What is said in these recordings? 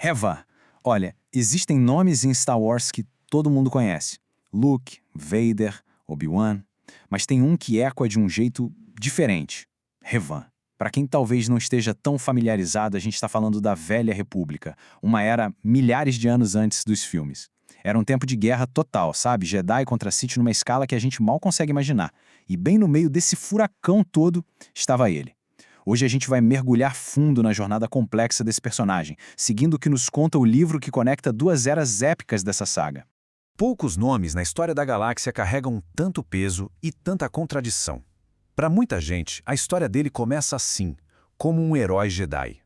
Revan. Olha, existem nomes em Star Wars que todo mundo conhece. Luke, Vader, Obi-Wan. Mas tem um que ecoa de um jeito diferente. Revan. Para quem talvez não esteja tão familiarizado, a gente está falando da Velha República, uma era milhares de anos antes dos filmes. Era um tempo de guerra total, sabe? Jedi contra Sith numa escala que a gente mal consegue imaginar. E bem no meio desse furacão todo estava ele. Hoje a gente vai mergulhar fundo na jornada complexa desse personagem, seguindo o que nos conta o livro que conecta duas eras épicas dessa saga. Poucos nomes na história da galáxia carregam tanto peso e tanta contradição. Para muita gente, a história dele começa assim, como um herói Jedi.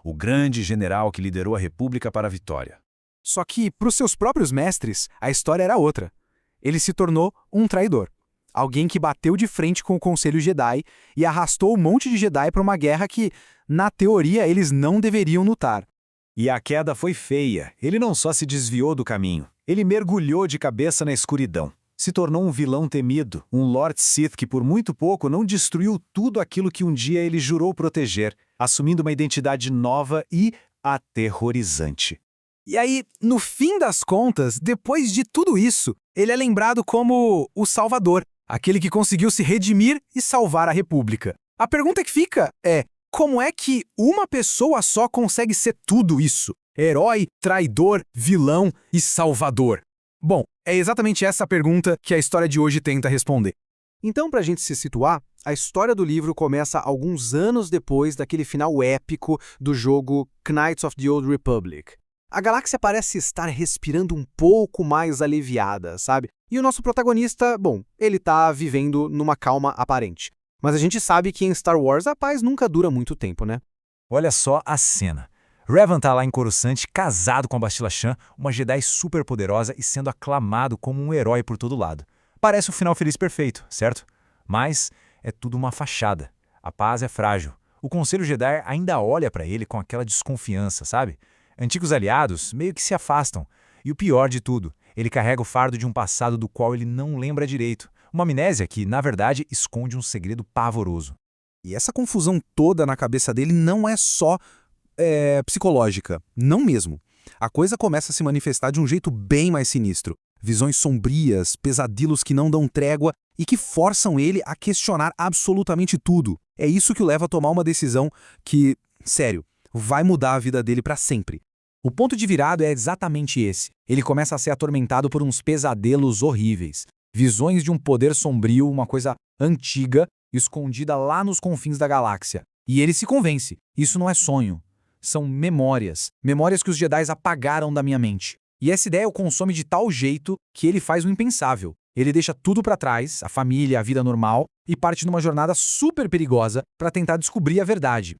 O grande general que liderou a República para a vitória. Só que, para os seus próprios mestres, a história era outra. Ele se tornou um traidor. Alguém que bateu de frente com o Conselho Jedi e arrastou um monte de Jedi para uma guerra que, na teoria, eles não deveriam lutar. E a queda foi feia. Ele não só se desviou do caminho, ele mergulhou de cabeça na escuridão. Se tornou um vilão temido, um Lord Sith que por muito pouco não destruiu tudo aquilo que um dia ele jurou proteger, assumindo uma identidade nova e aterrorizante. E aí, no fim das contas, depois de tudo isso, ele é lembrado como o Salvador, aquele que conseguiu se redimir e salvar a República. A pergunta que fica é, como é que uma pessoa só consegue ser tudo isso? Herói, traidor, vilão e salvador? Bom, é exatamente essa pergunta que a história de hoje tenta responder. Então, para a gente se situar, a história do livro começa alguns anos depois daquele final épico do jogo Knights of the Old Republic. A galáxia parece estar respirando um pouco mais aliviada, sabe? E o nosso protagonista, bom, ele tá vivendo numa calma aparente. Mas a gente sabe que em Star Wars a paz nunca dura muito tempo, né? Olha só a cena. Revan tá lá em Coruscant, casado com a Bastila Shan, uma Jedi super poderosa e sendo aclamado como um herói por todo lado. Parece um final feliz perfeito, certo? Mas é tudo uma fachada. A paz é frágil. O Conselho Jedi ainda olha pra ele com aquela desconfiança, sabe? Antigos aliados meio que se afastam. E o pior de tudo, ele carrega o fardo de um passado do qual ele não lembra direito. Uma amnésia que, na verdade, esconde um segredo pavoroso. E essa confusão toda na cabeça dele não é só psicológica. Não mesmo. A coisa começa a se manifestar de um jeito bem mais sinistro. Visões sombrias, pesadelos que não dão trégua e que forçam ele a questionar absolutamente tudo. É isso que o leva a tomar uma decisão que, sério, vai mudar a vida dele para sempre. O ponto de virada é exatamente esse. Ele começa a ser atormentado por uns pesadelos horríveis. Visões de um poder sombrio, uma coisa antiga, escondida lá nos confins da galáxia. E ele se convence. Isso não é sonho. São memórias. Memórias que os Jedi apagaram da minha mente. E essa ideia o consome de tal jeito que ele faz o impensável. Ele deixa tudo para trás, a família, a vida normal, e parte numa jornada super perigosa para tentar descobrir a verdade.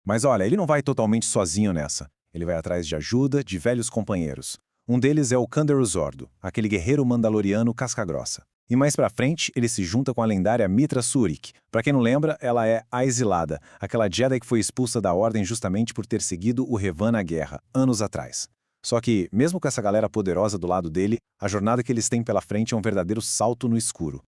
Mas olha, ele não vai totalmente sozinho nessa. Ele vai atrás de ajuda de velhos companheiros. Um deles é o Canderous Zordo, aquele guerreiro mandaloriano casca-grossa. E mais pra frente, ele se junta com a lendária Mitra Surik. Pra quem não lembra, ela é a Exilada, aquela Jedi que foi expulsa da Ordem justamente por ter seguido o Revan na guerra, anos atrás. Só que, mesmo com essa galera poderosa do lado dele, a jornada que eles têm pela frente é um verdadeiro salto no escuro.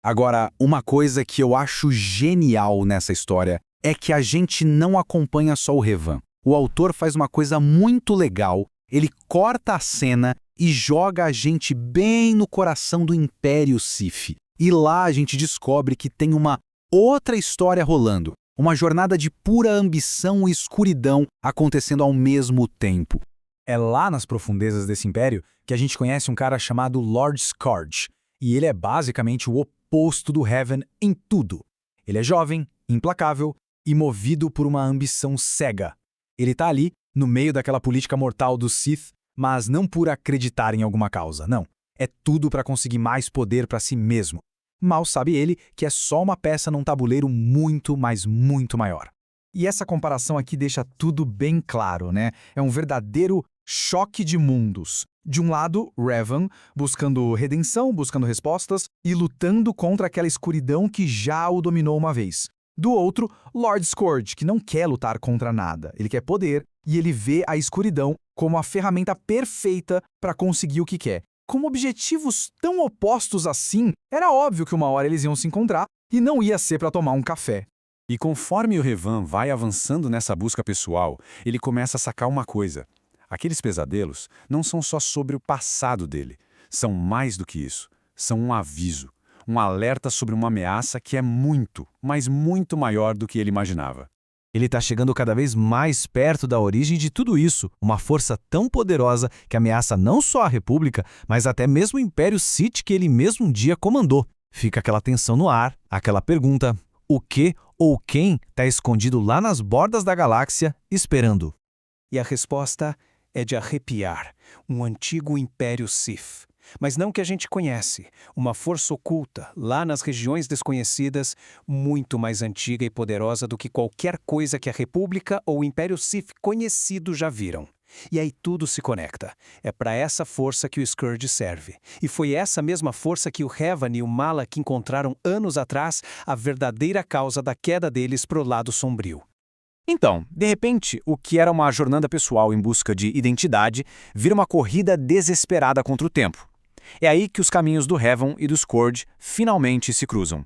Agora, uma coisa que eu acho genial nessa história é que a gente não acompanha só o Revan. O autor faz uma coisa muito legal, ele corta a cena e joga a gente bem no coração do Império Sith. E lá a gente descobre que tem uma outra história rolando, uma jornada de pura ambição e escuridão acontecendo ao mesmo tempo. É lá nas profundezas desse império que a gente conhece um cara chamado Lord Scourge, e ele é basicamente o oposto do Revan em tudo. Ele é jovem, implacável e movido por uma ambição cega. Ele tá ali, no meio daquela política mortal dos Sith, mas não por acreditar em alguma causa, não. É tudo para conseguir mais poder para si mesmo. Mal sabe ele que é só uma peça num tabuleiro muito, mas muito maior. E essa comparação aqui deixa tudo bem claro, né? É um verdadeiro choque de mundos. De um lado, Revan, buscando redenção, buscando respostas e lutando contra aquela escuridão que já o dominou uma vez. Do outro, Lord Scourge, que não quer lutar contra nada. Ele quer poder e ele vê a escuridão como a ferramenta perfeita para conseguir o que quer. Com objetivos tão opostos assim, era óbvio que uma hora eles iam se encontrar e não ia ser para tomar um café. E conforme o Revan vai avançando nessa busca pessoal, ele começa a sacar uma coisa. Aqueles pesadelos não são só sobre o passado dele. São mais do que isso. São um aviso, um alerta sobre uma ameaça que é muito, mas muito maior do que ele imaginava. Ele está chegando cada vez mais perto da origem de tudo isso, uma força tão poderosa que ameaça não só a República, mas até mesmo o Império Sith que ele mesmo um dia comandou. Fica aquela tensão no ar, aquela pergunta: o que ou quem está escondido lá nas bordas da galáxia, esperando? E a resposta é de arrepiar, um antigo Império Sith. Mas não que a gente conhece, uma força oculta, lá nas regiões desconhecidas, muito mais antiga e poderosa do que qualquer coisa que a República ou o Império Sith conhecido já viram. E aí tudo se conecta. É para essa força que o Scourge serve. E foi essa mesma força que o Revan e o Malak encontraram anos atrás, a verdadeira causa da queda deles pro lado sombrio. Então, de repente, o que era uma jornada pessoal em busca de identidade vira uma corrida desesperada contra o tempo. É aí que os caminhos do Revan e do Scourge finalmente se cruzam.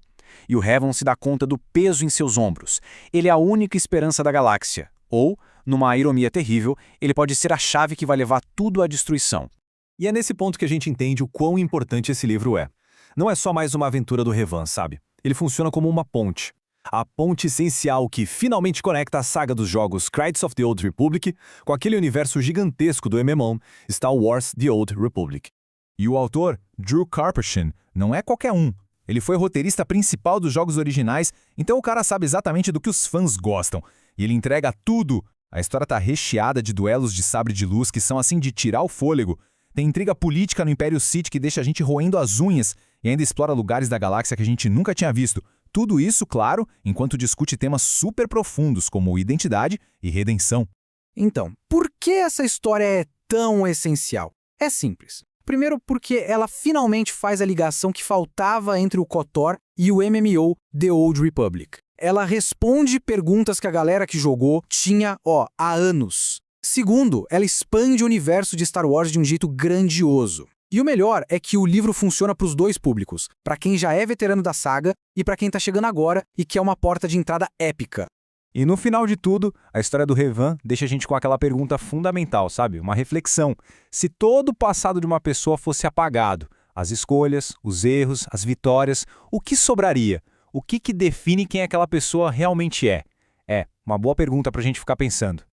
E o Revan se dá conta do peso em seus ombros. Ele é a única esperança da galáxia. Ou, numa ironia terrível, ele pode ser a chave que vai levar tudo à destruição. E é nesse ponto que a gente entende o quão importante esse livro é. Não é só mais uma aventura do Revan, sabe? Ele funciona como uma ponte. A ponte essencial que finalmente conecta a saga dos jogos Knights of the Old Republic com aquele universo gigantesco do MMO Star Wars The Old Republic. E o autor, Drew Karpyshyn, não é qualquer um. Ele foi roteirista principal dos jogos originais, então o cara sabe exatamente do que os fãs gostam. E ele entrega tudo. A história tá recheada de duelos de sabre de luz que são assim de tirar o fôlego. Tem intriga política no Império Sith que deixa a gente roendo as unhas e ainda explora lugares da galáxia que a gente nunca tinha visto. Tudo isso, claro, enquanto discute temas super profundos como identidade e redenção. Então, por que essa história é tão essencial? É simples. Primeiro porque ela finalmente faz a ligação que faltava entre o KOTOR e o MMO The Old Republic. Ela responde perguntas que a galera que jogou tinha, há anos. Segundo, ela expande o universo de Star Wars de um jeito grandioso. E o melhor é que o livro funciona para os dois públicos, para quem já é veterano da saga e para quem está chegando agora e quer uma porta de entrada épica. E no final de tudo, a história do Revan deixa a gente com aquela pergunta fundamental, sabe? Uma reflexão. Se todo o passado de uma pessoa fosse apagado, as escolhas, os erros, as vitórias, o que sobraria? O que define quem aquela pessoa realmente é? É uma boa pergunta para a gente ficar pensando.